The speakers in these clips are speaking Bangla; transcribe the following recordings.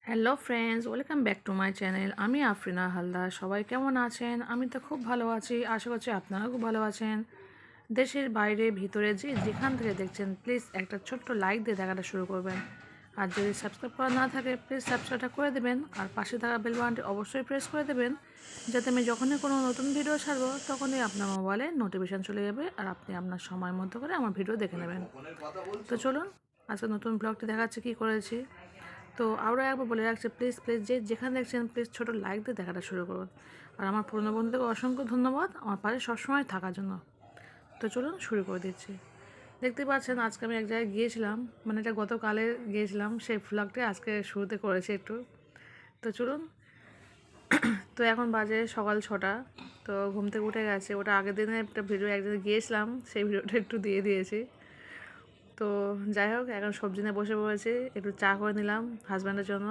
Hello friends, welcome back to my channel. আমি আফরিনা হালদার। সবাই কেমন আছেন? আমি তো খুব ভালো আছি, আশা করছি আপনারাও খুব ভালো আছেন। দেশের বাইরে ভিতরে যেখান থেকে দেখছেন, প্লিজ একটা ছোট্ট লাইক দিয়ে দেখাটা শুরু করবেন। আর যদি সাবস্ক্রাইব করা না থাকে, প্লিজ সাবস্ক্রাইবটা করে দেবেন। আর পাশে থাকা বেল বাটনটি অবশ্যই প্রেস করে দেবেন, যাতে আমি যখনই কোনো নতুন ভিডিও ছাড়বো তখনই আপনার মোবাইলে নোটিফিকেশান চলে যাবে আর আপনি আপনার সময় মতো করে আমার ভিডিও দেখে নেবেন। তো চলুন আজকে নতুন ব্লগটি দেখাচ্ছি কী করেছি। তো আরও একবার বলে রাখছি, প্লিজ প্লিজ যেখানে দেখছেন প্লিজ ছোটো লাইক দিয়ে দেখাটা শুরু করুন। আর আমার পুরনো বন্ধুকে অসংখ্য ধন্যবাদ আমার পাশে সবসময় থাকার জন্য। তো চলুন শুরু করে দিচ্ছি। দেখতে পাচ্ছেন আজকে আমি এক জায়গায় গিয়েছিলাম, মানে এটা গতকালে গিয়েছিলাম, সেই ভ্লগটি আজকে শুরুতে করেছি একটু। তো চলুন। তো এখন বাজে সকাল 6টা। তো ঘুম থেকে উঠে গেছে, ওটা আগের দিনে একটা ভিডিও একদিনে গিয়েছিলাম, সেই ভিডিওটা একটু দিয়ে দিয়েছি। তো যাই হোক, এখন সবজি নিয়ে বসে পড়েছি, একটু চা করে নিলাম হাজব্যান্ডের জন্য।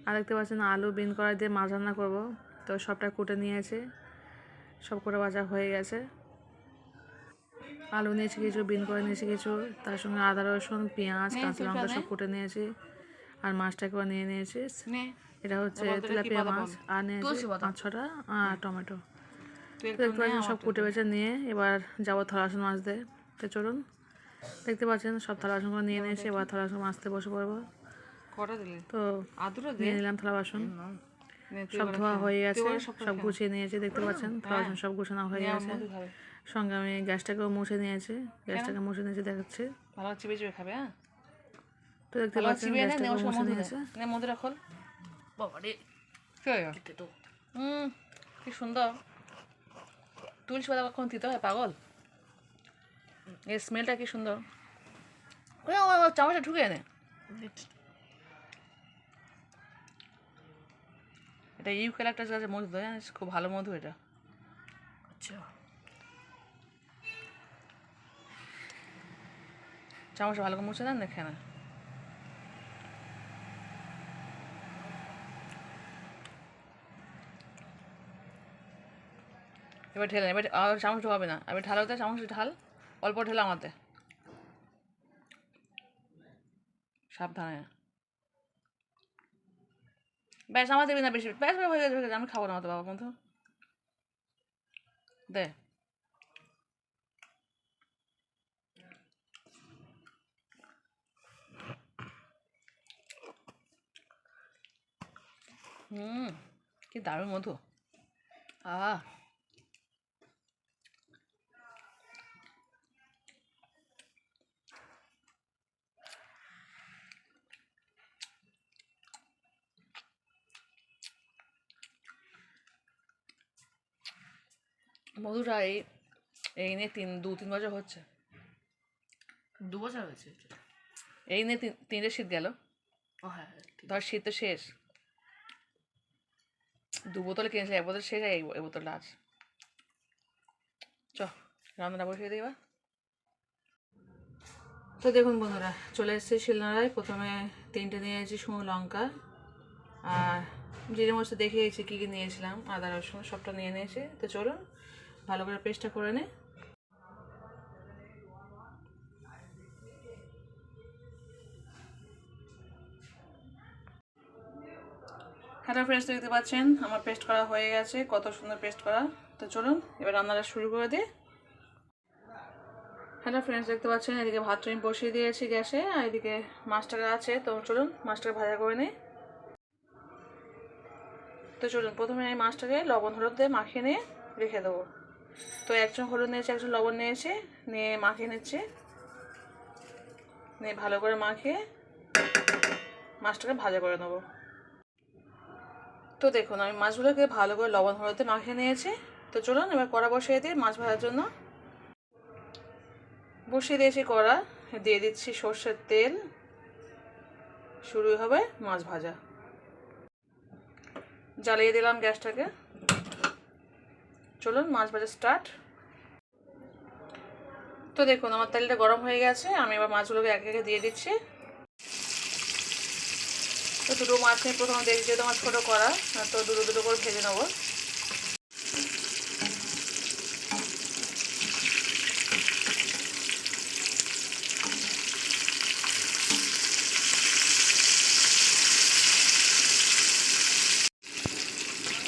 আর দেখতে পাচ্ছেন আলু বিন কড়াই দিয়ে মাছ রান্না করবো। তো সবটা কুটে নিয়েছি, সব কুটে ভাজা হয়ে গেছে। আলু নিয়েছি কিছু, বিন করে নিয়েছি কিছু, তার সঙ্গে আদা রসুন পেঁয়াজ কাঁচা লঙ্কা সব কুটে নিয়েছি। আর মাছটাকেও নিয়ে নিয়েছি, এটা হচ্ছে তেলাপিয়া মাছ। আর নিয়েছি 5-6টা আর টমেটো। তো দেখতে পাচ্ছেন সব কুটে বেছে নিয়ে এবার যাবো থালা বাসন মাজতে। তো চলুন, দেখতে পাচ্ছেন সব থালা বাসনগুলো নিয়ে নিয়েছি, এবার থালা বাসন মাজতে বসে পড়বো। তো নিয়ে নিলাম থালা বাসন, সব ধোয়া হয়ে গেছে, সব গুছিয়ে নিয়েছি। দেখতে পাচ্ছেন থালা বাসন সব গুছানো হয়ে গেছে। সঙ্গে আমি গ্যাসটাকেও মুছে নিয়েছি, গ্যাসটাকে মুছে নিয়েছি দেখাচ্ছি। তো দেখতে পাচ্ছেন গ্যাসটাকেও মুছে নিয়েছে। কি সুন্দর তুলসী পাতা কখন দিতে হয় পাগল, এর স্মেলটা কি সুন্দর। চামচটা ঢুকে এনে, এটা ইউক্যালিপটাস গাছের মধু, জানিস? খুব ভালো মধু এটা। আচ্ছা, চামচটা ভালো করে মুছে দেন, দেখে না। এবার ঢেলে, এবার আর চামচ ঢোকাবে না, এবার ঢাল হতে চামচ ঢাল, অল্প ঢেলে আমাতে, সাবধানে। ব্যাস, আমার দেবে না বেশি, ব্যাস হয়ে গেছে, আমি খাবো না অত বাবা বন্ধু, দে। কি দারুণ মধু, আহ মধুটা এই নিয়ে 2-3 বছর হচ্ছে। 2 বছর হয়েছে এই নিয়ে 3টে শীত গেল। ও হ্যাঁ, ধর শীত তো শেষ, 2 বোতলে কিনেছে, 1 বোতল শেষ, এই বোতলটা আছে। চ রান্নাটা বসিয়ে দিই এবার। তো দেখুন বন্ধুরা, চলে এসেছি শিলনোড়ায়। প্রথমে 3টে নিয়েছি শুকনো লঙ্কা, আর জিরে মশলা দেখিয়েছি কী কী নিয়েছিলাম, আদা রসুন সবটা নিয়ে নিয়েছি। তো চলুন ভালো করে পেস্টটা করে নিই। হ্যালো ফ্রেন্ডস, দেখতে পাচ্ছেন আমার পেস্ট করা হয়ে গেছে, কত সুন্দর পেস্ট করা। তো চলুন এবার রান্নাটা শুরু করে দিই। হ্যালো ফ্রেন্ডস, দেখতে পাচ্ছেন এদিকে ভাতটা আমি বসিয়ে দিয়েছি গ্যাসে, আর এদিকে মাছটা আছে। তো চলুন মাছটাকে ভাজা করে নিই। তো চলুন প্রথমে আমি মাছটাকে লবণ হলুদ দিয়ে মাখিয়ে নিয়ে রেখে দেবো। তো 1 চামচ হলুদ নিয়েছি, 1 চামচ লবণ নিয়েছি, নিয়ে মাখিয়ে নিচ্ছি। নিয়ে ভালো করে মাখিয়ে মাছটাকে ভাজা করে নেবো। তো দেখুন আমি মাছগুলোকে ভালো করে লবণ হলুদে মাখিয়ে নিয়েছি। তো চলুন এবার কড়া বসিয়ে দিই মাছ ভাজার জন্য। বসিয়ে দিয়েছি কড়া, দিয়ে দিচ্ছি সর্ষের তেল, শুরু হবে মাছ ভাজা। জ্বালিয়ে দিলাম গ্যাসটাকে, চলুন মাছ ভাজা স্টার্ট। তো দেখুন আমার তেলটা গরম হয়ে গেছে, আমি এবার মাছগুলোকে একে একে দিয়ে দিচ্ছি। তো দুটো মাছ নিয়ে প্রথমে দেখছি, যেহেতু আমার ছোটো কড়া, তো দুটো দুটো করে ভেজে নেবো।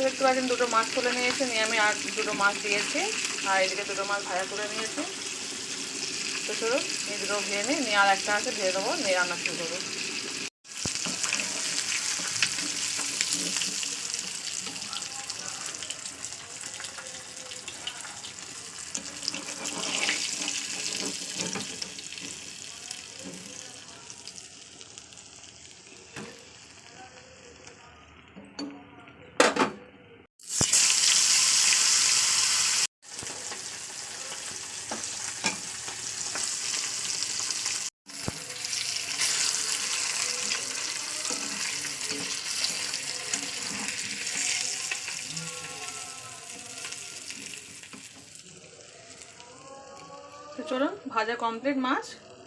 দেখতে পাচ্ছেন দুটো মাছ তুলে নিয়েছি, নিয়ে আমি আর দুটো মাছ দিয়েছি, আর এদিকে দুটো মাছ ভাজা করে নিয়েছি। তো চলুন এই দুটো ভেজে নিই, নিয়ে আর একটা আছে ভেজে দেবো, নিয়ে রান্না শুরু করবো। তো চলুন ভাজা কমপ্লিট মাছ,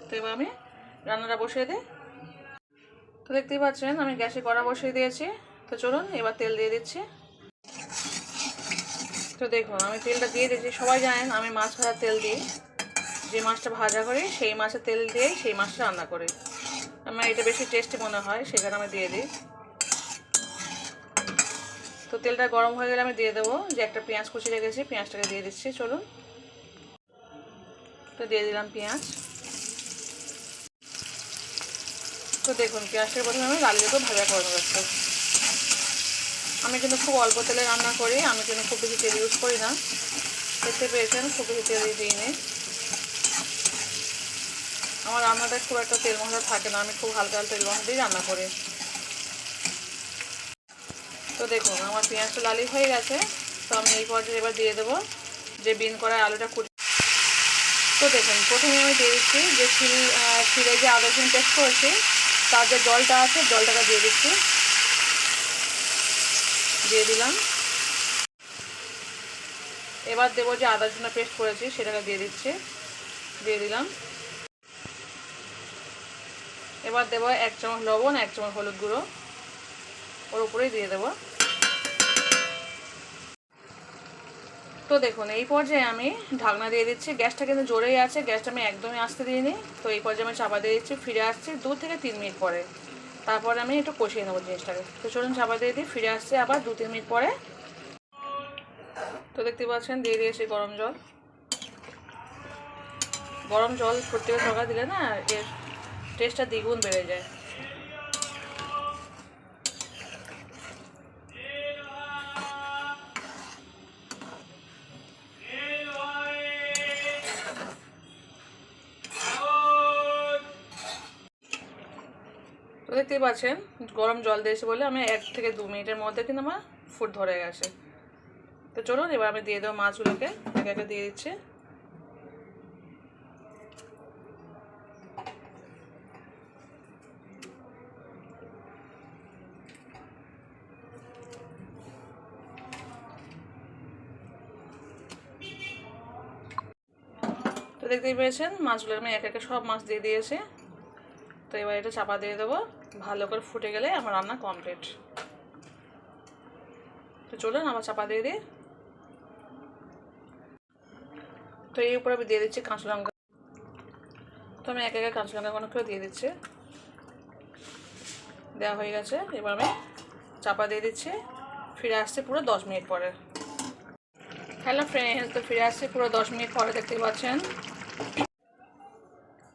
তো এবার আমি রান্নাটা বসিয়ে দিই। তো দেখতেই পাচ্ছেন আমি গ্যাসে কড়া বসিয়ে দিয়েছি। তো চলুন এবার তেল দিয়ে দিচ্ছি। তো দেখুন আমি তেলটা দিয়ে দিয়েছি। সবাই জানেন আমি মাছ ভাজার তেল দিই, যে মাছটা ভাজা করি সেই মাছের তেল দিয়েই সেই মাছটা রান্না করি। আমার এটা বেশি টেস্টি মনে হয়, সেখানে আমি দিয়ে দিই। তো তেলটা গরম হয়ে গেলে আমি দিয়ে দেবো যে একটা পেঁয়াজ কুচি রেখেছি, পেঁয়াজটাকে দিয়ে দিচ্ছি। চলুন, তো দিয়ে দিলাম পেঁয়াজ। তো দেখুন পেঁয়াজটাকে প্রথমে আমি লাল দিকে ভাজা করে নেবো। আমি কিন্তু খুব অল্প তেলে রান্না করি, আমি কিন্তু খুব বেশি তেল ইউজ করি না। দেখতে পেয়েছেন খুব বেশি তেল দিইনি। আমার রান্নাটা খুব একটা তেল মশলা থাকে না, আমি খুব হালকা তেল মশলা দিয়ে রান্না করি। তো দেখুন আমার পেঁয়াজটা লালি হয়ে গেছে। তো আমি এই পর্যায়ে এবার দিয়ে দেবো যে বিন করা আলুটা কুটি। তো দেখুন প্রথমে আমি দিয়ে দিচ্ছি যে ছিঁড়ে যে আদা রসুন পেস্ট করেছি তার যে জলটা আছে জলটাকে দিয়ে দিচ্ছি, দিয়ে দিলাম। এবার দেবো যে আদা রসুন পেস্ট করেছি সেটাকে দিয়ে দিচ্ছি, দিয়ে দিলাম। এবার দেবো 1 চামচ লবণ, 1 চামচ হলুদ গুঁড়ো ওর উপরেই দিয়ে দেবো। তো দেখুন এই পর্যায়ে আমি ঢাকনা দিয়ে দিচ্ছি। গ্যাসটা কিন্তু জোরেই আছে, গ্যাসটা আমি একদমই আস্তে দিইনি। তো এই পর্যায়ে আমি চাপা দিয়ে দিচ্ছি, ফিরে আসছি 2 থেকে 3 মিনিট পরে। তারপরে আমি একটু কষিয়ে নেবো জিনিসটাকে। তো চলুন চাপা দিয়ে দিই, ফিরে আসছি আবার 2-3 মিনিট পরে। তো দেখতে পাচ্ছেন দিয়ে দিয়েছি গরম জল। গরম জল প্রত্যেকের তরকারি দিলে না এর টেস্টটা দ্বিগুণ বেড়ে যায়। তো দেখতেই পাচ্ছেন গরম জল দিয়েছি বলে আমি 1 থেকে 2 মিনিটের মধ্যে কিন্তু আমার ফুট ধরে গেছে। তো চলুন এবার আমি দিয়ে দেবো মাছগুলোকে, একে একে দিয়ে দিচ্ছি। তো দেখতেই পেয়েছেন মাছগুলো আমি একে একে সব মাছ দিয়ে দিয়েছি। তো এবার এটা চাপা দিয়ে দেবো, ভালো করে ফুটে গেলে আমার রান্না কমপ্লিট। তো চলুন আবার চাপা দিয়ে দিই। তো এই উপরে আমি দিয়ে দিচ্ছি কাঁচা লঙ্কা। তো আমি একে একে কাঁচা লঙ্কা করে দিয়ে দিচ্ছি, দেওয়া হয়ে গেছে। এবার আমি চাপা দিয়ে দিচ্ছি, ফিরে আসছি পুরো 10 মিনিট পরে। হ্যালো ফ্রেন্ডস, তো ফিরে আসছি পুরো 10 মিনিট পরে, দেখতেই পাচ্ছেন।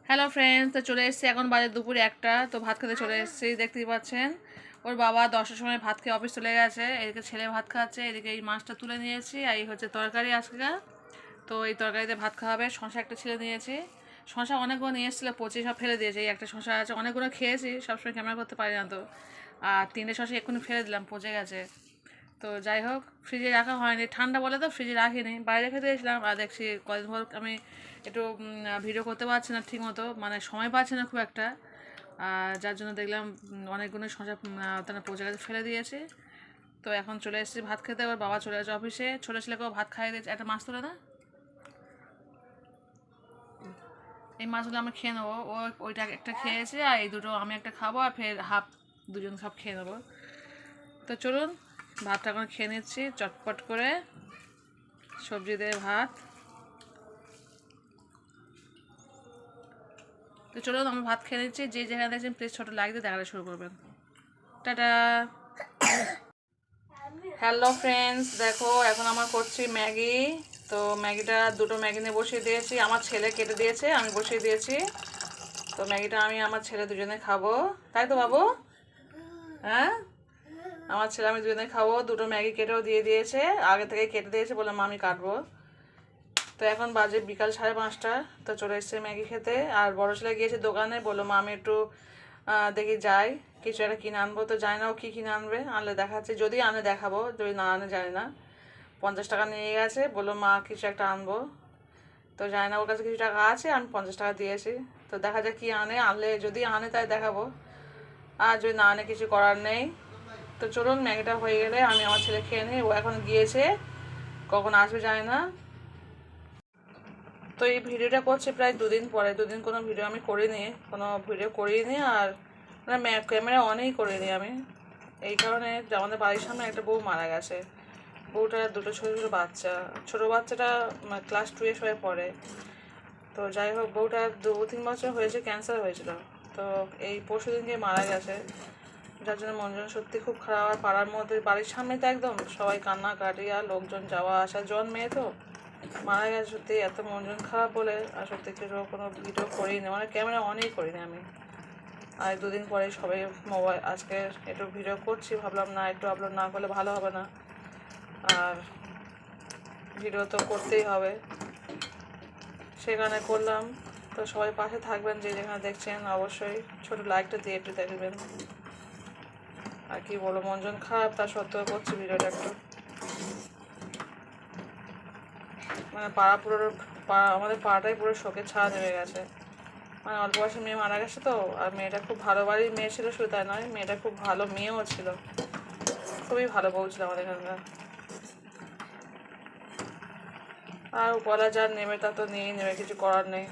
হ্যালো ফ্রেন্ডস, তো চলে এসেছি, এখন বাজে দুপুরে 1টা। তো ভাত খেতে চলে এসেছি, দেখতেই পাচ্ছেন। ওর বাবা 10টার সময় ভাত খেয়ে অফিস চলে গেছে, এদিকে ছেলে ভাত খাচ্ছে, এদিকে এই মাছটা তুলে নিয়েছি, আর এই হচ্ছে তরকারি আজকে। তো এই তরকারিতে ভাত খাওয়াবে। শশা একটা ছিলে নিয়েছি, শশা অনেকগুলো নিয়ে এসেছিলো, পচে সব ফেলে দিয়েছে। এই একটা শশা আছে, অনেকগুলো খেয়েছি, সবসময় ক্যামেরা করতে পারি না তো। আর 3টে শশা এক্ষুনি ফেলে দিলাম, পচে গেছে। তো যাই হোক ফ্রিজে রাখা হয়নি, ঠান্ডা বলে তো ফ্রিজে রাখিনি, বাইরে রেখে দিয়েছিলাম। আর দেখছি কদিন পর আমি একটু ভিডিও করতে পারছি না ঠিক মতো, মানে সময় পাচ্ছি না খুব একটা, যার জন্য দেখলাম অনেকগুলো শশা তারা পচে গেছে, ফেলে দিয়েছে। তো এখন চলে এসেছি ভাত খেতে। ওর বাবা চলে গেছে অফিসে, ছোটো ছেলেকেও ভাত খাইয়ে দিয়েছে। একটা মাছ তুলে না, এই মাছগুলো আমি খেয়ে নেবো। ও ওইটা একটা খেয়েছে, আর এই দুটো আমি একটা খাবো, আর ফের হাফ দুজন সব খেয়ে নেবো। তো চলুন ভাতটা এখন খেয়ে নিচ্ছি চটপট করে, সবজি দিয়ে ভাত। তো চলুন আমি ভাত খেয়ে নিচ্ছি। যে যেখানে দেখছেন প্লিজ ছোটো লাইক দিয়ে দেখাটা শুরু করবেন। টাটা। হ্যালো ফ্রেন্ডস, দেখো এখন আমার করছি ম্যাগি। তো ম্যাগিটা দুটো ম্যাগি নিয়ে বসিয়ে দিয়েছি, আমার ছেলে কেটে দিয়েছে, আমি বসিয়ে দিয়েছি। তো ম্যাগিটা আমি আমার ছেলে দুজনে খাবো, তাই তো বাবু? হ্যাঁ, আমার ছেলে আমি দুজনে খাবো। দুটো ম্যাগি কেটেও দিয়ে দিয়েছে, আগে থেকে কেটে দিয়েছে, বললাম মা আমি কাটবো। তো এখন বাজে বিকাল 5:30, তো চলে এসছে ম্যাগি খেতে। আর বড় ছেলে গিয়েছে দোকানে, বললো মা আমি একটু দেখি যাই, কিছু একটা কিনে আনবো। তো জানি না ও কী কিনে আনবে, আনলে দেখাচ্ছে, যদি আনে দেখাবো, যদি না আনে জানি না। 50 টাকা নিয়ে গেছে, বললো মা কিছু একটা আনবো। তো জানি না ওর কাছে কিছু টাকা আছে, আমি 50 টাকা দিয়েছি। তো দেখা যাক কী আনে, আনলে যদি আনে তাই দেখাবো, আর যদি না আনে কিছু করার নেই। তো চলুন ম্যাগিটা হয়ে গেলে আমি আমার ছেলে খেয়ে নিই। ও এখন গিয়েছে, কখন আসবে জানি না। তো এই ভিডিওটা করছি প্রায় 2 দিন পরে, 2 দিন কোনো ভিডিও আমি করিনি, কোনো ভিডিও করিনি। আর মানে ক্যামেরা অনেই করিনি আমি, এই কারণে যে আমাদের বাড়ির সামনে একটা বউ মারা গেছে। বউটার দুটো ছোটো ছোটো বাচ্চা, ছোটো বাচ্চাটা ক্লাস 2-এ সবাই পড়ে। তো যাই হোক, বউটা 2-3 বছর হয়েছে, ক্যান্সার হয়েছিল। তো এই পরশু দিনকে মারা গেছে, যার জন্য মন জন সত্যি খুব খারাপ। আর পাড়ার মধ্যে বাড়ির সামনে তো একদম সবাই কান্নাকাটি, আর লোকজন যাওয়া আসা, মেয়ে তো মারা গেছে। সত্যি এত মন জন খারাপ বলে আর সত্যি কিছু কোনো ভিডিও করিনি, মানে ক্যামেরা অনেই করিনি আমি। আর 2 দিন পরে সবাই মোবাইল, আজকে একটু ভিডিও করছি, ভাবলাম না একটু আপলোড না করলে ভালো হবে না, আর ভিডিও তো করতেই হবে, সেখানে করলাম। তো সবাই পাশে থাকবেন, যে যেখানে দেখছেন অবশ্যই ছোটো লাইকটা দিয়ে একটু দেখবেন। আর কি বলো, মন জন খারাপ, তার সত্ত্বেও করছি ভিডিওটা একটু। মানে পাড়া পুরো আমাদের পাড়াটাই পুরো শোকের ছায়া নেমে গেছে। মানে অল্প বয়সে মেয়ে মারা গেছে তো, আর মেয়েটা খুব ভালো বাড়ির মেয়ে ছিল, শুধু তাই নয়, মেয়েটা খুব ভালো মেয়েও ছিল, খুবই ভালো বউ ছিল আমাদের এখানকার। আর বলা যার নেবে তা তো নিয়েই নেবে, কিছু করার নেই।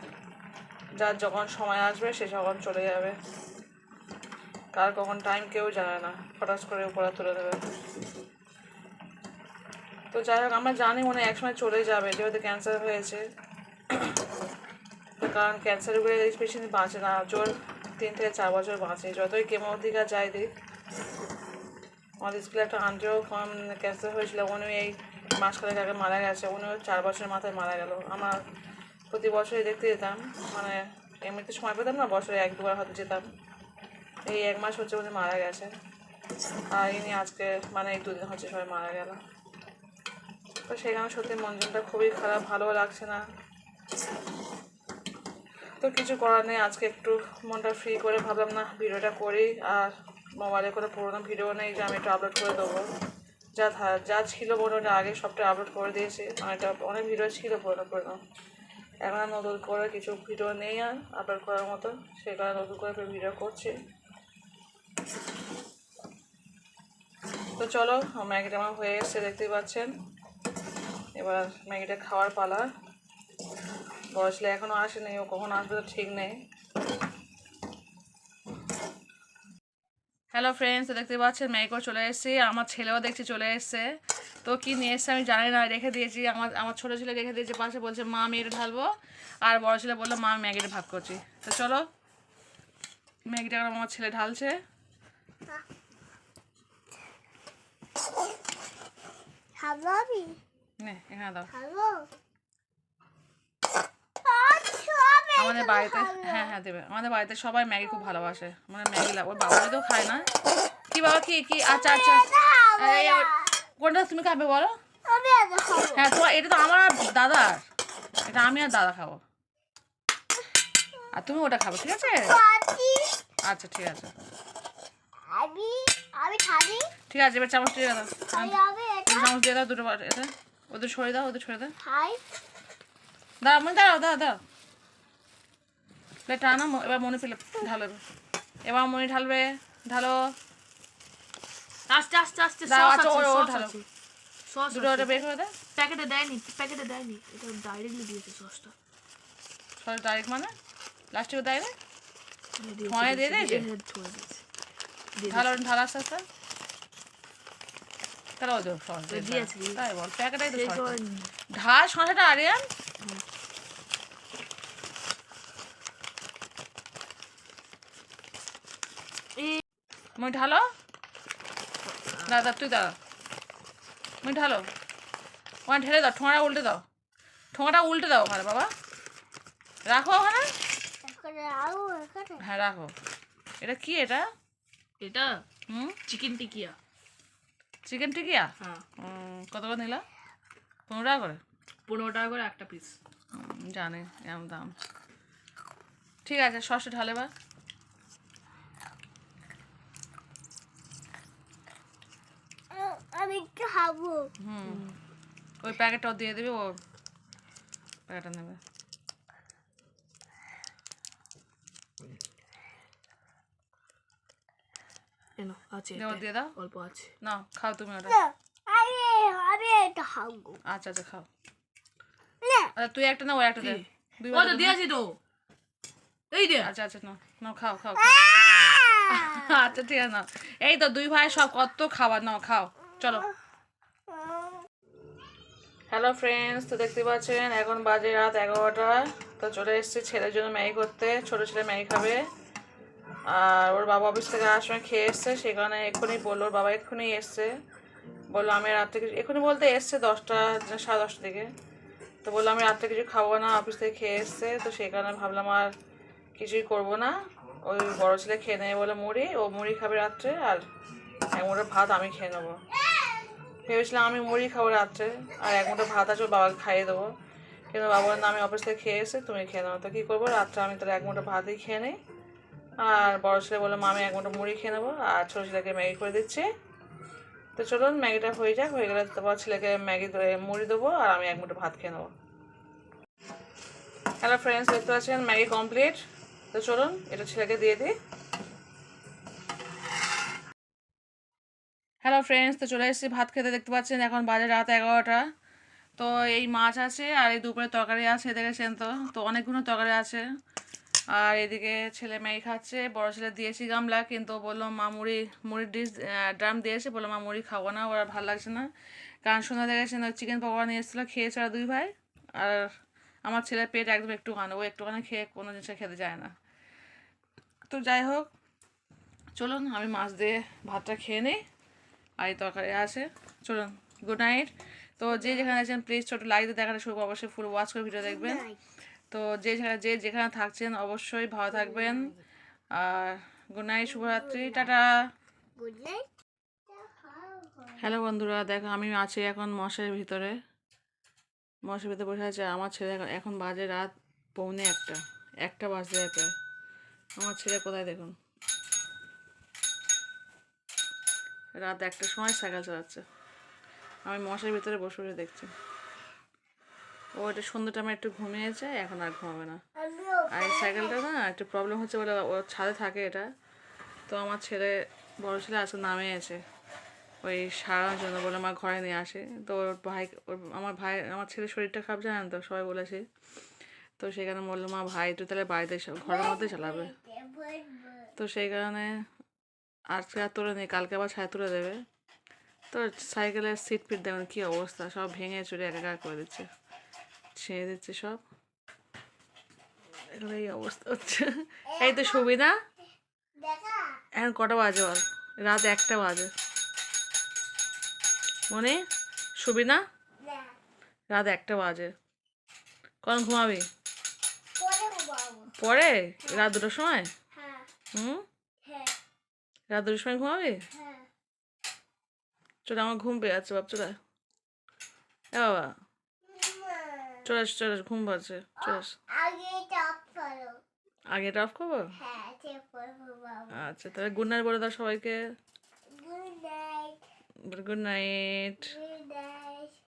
যার যখন সময় আসবে সে যখন চলে যাবে, কার কখন টাইম কেউ জানে না, হঠাৎ করে উপরে তুলে দেবে। তো যাই হোক, আমরা জানি মনে একসময় চলে যাবে, যেহেতু ক্যান্সার হয়েছে। তো কারণ ক্যান্সারের উপরে পেশেন্ট বাঁচে না, জোর 3 থেকে 4 বছর বাঁচে, যতই কেমো দিঘা যাই দিক। আমাদের স্কুলে একটা আন্টিও ক্যান্সার হয়েছিল, উনি এই মাসখানেক আগে মারা গেছে, উনিও 4 বছরের মাথায় মারা গেল। আমার প্রতি বছরই দেখতে যেতাম, মানে এমনিতে সময় পেতাম না, বছরে 1-2বার হয়তো যেতাম। এই 1 মাস হচ্ছে উনি মারা গেছে, আর ইনি আজকে মানে এই 2 দিন হচ্ছে সবাই মারা গেল। তো সেখানে সত্যি মনটা খুবই খারাপ, ভালোও লাগছে না। তো কিছু করার নেই, আজকে একটু মনটা ফ্রি করে ভাবলাম না ভিডিওটা করি। আর মোবাইলে কোনো পুরোনো ভিডিও নেই যে আমি একটু আপলোড করে দেবো, যা ছিল পুরোনোটা আগে সবটা আপলোড করে দিয়েছি। অনেক ভিডিও ছিল পুরোনো, এখন আর নতুন করে কিছু ভিডিও নেই আর আপলোড করার মতো, সেই কারণে নতুন করে ভিডিও করছি। তো চলো, ম্যাগিটা আমার হয়ে এসছে, দেখতেই পাচ্ছেন। এবার ম্যাগিটা খাওয়ার পালা। বড় ছেলে এখনও আসেনি, ও কখন আসবে তো ঠিক নেই। হ্যালো ফ্রেন্ডস, দেখতে পাচ্ছেন ম্যাগি করে চলে এসেছি, আমার ছেলেও দেখছি চলে এসছে। তো কী নিয়ে এসছে আমি জানি না, রেখে দিয়েছি, আমার ছোটো ছেলে রেখে দিয়েছে পাশে, বলছে মা আমি এটা ঢালবো। আর বড় ছেলে বললো মা আমি ম্যাগিটা ভাগ করছি। তো চলো, ম্যাগিটা আমার ছেলে ঢালছে। এখানে দাও। আমাদের বাড়িতে, হ্যাঁ হ্যাঁ দেবে, আমাদের বাড়িতে সবাই ম্যাগি খুব ভালোবাসে, মানে ম্যাগি ওর বাবা তো খায় না। কি বাবা, কি কি আচ্ছা আচ্ছা, কোনটা তুমি খাবে বলো? হ্যাঁ, তোমার এটা তো আমার দাদার, এটা আমি আর দাদা খাবো, আর তুমি ওটা খাবো, ঠিক আছে? আচ্ছা ঠিক আছে, ঠিক আছে। এবার চামচ দিয়ে দাও, চামচ দিয়ে দাও দুটো, এটা ওদের সরে দাও, ওদের সরে দাও, দাঁড়া মনে, দাঁড়াও দাঁড়াও দাঁড়াও, টানো। এবার মনে ফেলে ঢালো, এবার মনে ঢালবে, ঢালো আস্তে আস্তে আস্তে। দুটো ওটা বের করে দে। প্যাকেটে দেয়নি, এটা ডাইরেক্টলি দিয়েছে সসটা। সস ডাইরেক্ট মানে লাস্টে দেয় না, ধোঁয়া দিয়ে দিয়েছে, ঢালো ঢালো আস্তে আস্তে। তাহলে ও সস দিয়েছে, তাই বল, প্যাকেটাই তো ঢাল শসাটা। আরিয়ান মই ঢালো, দাদা তুই দাঁড়া, তুমি ঢালো, ওখানে ঢেলে দাও, ঠোঙাটা উল্টে দাও, ঠোঙাটা উল্টে দাও ওখানে বাবা, রাখো ওখানে। হ্যাঁ রাখো। এটা কি এটা? এটা হুম, চিকেন টিকিয়া। চিকেন টিকিয়া। হ্যাঁ, কত করে নিলা? 15 টাকা করে। 15 টাকা করে একটা পিস। জানি এরম দাম। ঠিক আছে, সসটা ঢালে বা। আমি খাবো। ওই প্যাকেটটাও দিয়ে দেবে, ও প্যাকেটটা নেবে। এনো আছে, দিয়ে এটাই। দিয়ে দাও। অল্প আছে। না খাও তুমি ওটা। আমি এটা খাবো। আচ্ছা আচ্ছা খাও। না। আচ্ছা তুই একটা না, ও একটা দে। দুই ও ভাগ তো দে। দিয়েছি তো, এই দে। আচ্ছা আচ্ছা নাও নাও, খাও খাও খাও। আচ্ছা ঠিক আছে নাও। এই তো দুই ভাই সব কত খাবার, নাও খাও চলো। হ্যালো ফ্রেন্ডস, তো দেখতে পাচ্ছেন এখন বাজে রাত 11টা। তো চলে এসেছি ছেলের জন্য ম্যাগি করতে। ছোটো ছেলে ম্যাগি খাবে, আর ওর বাবা অফিস থেকে আসার সময় খেয়ে এসছে, সেখানে এক্ষুনি বললো, ওর বাবা এক্ষুনি এসছে, বললো আমি রাত্রে কিছু, এক্ষুনি বলতে এসছে 10টা 10:30 দিকে। তো বললো আমি রাত্রে কিছু খাবো না, অফিস থেকে খেয়ে এসছে, তো সেই কারণে ভাবলাম আর কিছুই করবো না, ওই বড়ো ছেলে খেয়ে নেবে বলে মুড়ি, ও মুড়ি খাবে রাত্রে, আর এক মুঠো ভাত আমি খেয়ে নেবো। ভেবেছিলাম আমি মুড়ি খাবো রাত্রে, আর এক মুঠো ভাত আছে ওর বাবাকে খাইয়ে দেবো, কিন্তু বাবা বললো না আমি অফিস থেকে খেয়ে এসে তুমি খেয়ে নেবো। তো কী করবো, রাত্রে আমি তাহলে এক মুঠো ভাতই খেয়ে নিই, আর বড়ো ছেলে বললো মা আমি এক মুঠো মুড়ি খেয়ে নেবো, আর ছোটো ছেলেকে ম্যাগি করে দিচ্ছি। তো চলুন ম্যাগিটা হয়ে যাক, হয়ে গেলে তারপর ছেলেকে ম্যাগি মুড়ি দেবো, আর আমি এক মুঠো ভাত খেয়ে নেবো। হ্যালো ফ্রেন্ডস, দেখতে পাচ্ছেন ম্যাগি কমপ্লিট। তো চলুন এটা ছেলেকে দিয়ে দিই। হ্যালো ফ্রেন্ডস, তো চলে এসেছি ভাত খেতে। দেখতে পাচ্ছেন এখন বাজে রাত 11টা। তো এই মাছ আছে আর এই দুপুরে তরকারি আছে, দেখেছেন তো, তো অনেকগুলো তরকারি আছে। আর এদিকে ছেলে ম্যাগি খাচ্ছে, বড় ছেলে দিয়েছি গামলা, কিন্তু বললো মা মুড়ির ড্রাম দিয়েছে, বললো মা মুড়ি খাবো না, ওর ভালো লাগছে না। কারণ শোনা দেখেছেন ওই চিকেন পকোড়া নিয়ে এসেছিলো, খেয়েছে ওরা দুই ভাই। আর আমার ছেলের পেট একদম একটুখানি, ও একটুখানি খেয়ে কোনো জিনিস খেতে যায় না। তো যাই হোক, চলুন আমি মাছ দিয়ে ভাতটা খেয়ে নিই, আর এই তরকারি আছে। চলুন, গুড নাইট। তো যে যেখানে আছেন প্লিজ ছোটো লাইক দিয়ে দেখাটা শুরু, অবশ্যই ফুল ওয়াচ করে ভিডিও দেখবেন। তো যে যেখানে থাকছেন অবশ্যই ভালো থাকবেন, আর গুড নাইট, শুভরাত্রি, টাটা। Good night. হ্যালো বন্ধুরা, দেখো আমি আছি এখন মশারির ভিতরে, মশারির ভিতরে বসে আছে আমার ছেলে। এখন বাজে রাত 1:45, 1টা বাজে প্রায়। আমার ছেলে কোথায় দেখুন, রাত 1টার সময় সাইকেল চালাচ্ছে, আমি মশারির ভিতরে বসে বসে দেখছি। ও এটা সন্ধ্যে টাইমে একটু ঘুমিয়েছে, এখন আর ঘুমাবে না। আর এই সাইকেলটা না একটু প্রবলেম হচ্ছে বলে, ওর ছাদে থাকে এটা। তো আমার ছেলে, বড় ছেলে আজকে নামিয়েছে ওই সারানোর জন্য, বলে আমার ঘরে নিয়ে আসে। তো ওর ভাই, আমার ছেলের শরীরটা খারাপ, জানেন তো, সবাই বলেছে। তো সেই কারণে বললো মা ভাই একটু তাহলে বাড়িতে ঘরের মধ্যে চালাবে। তো সেই কারণে আজকে আর তুলে নেই, কালকে আবার ছায়া তুলে দেবে। তো সাইকেলের সিট ফিট দেবেন কী অবস্থা, সব ভেঙে চুরে একাকার করে দিচ্ছে, ছেড়ে দিচ্ছে সব, এখন এই অবস্থা হচ্ছে। এই তো সুবিধা, এখন কটা বাজে বল, রাত 1টা বাজে। মনে সুবিধা, রাত 1টা বাজে, কখন ঘুমাবি? পরে রাত 2টার সময়। রাত 2টার সময় ঘুমাবি? চলে, আমার ঘুম পেয়ে যাচ্ছে বাপ, চলে এ বাবা, চলে আস চলে আস, ঘুম পাচ্ছে, চলে আস। আগে এটা অফ করবো? আচ্ছা তাহলে গুড নাইট বলে দাও সবাইকে। Good night. Good night.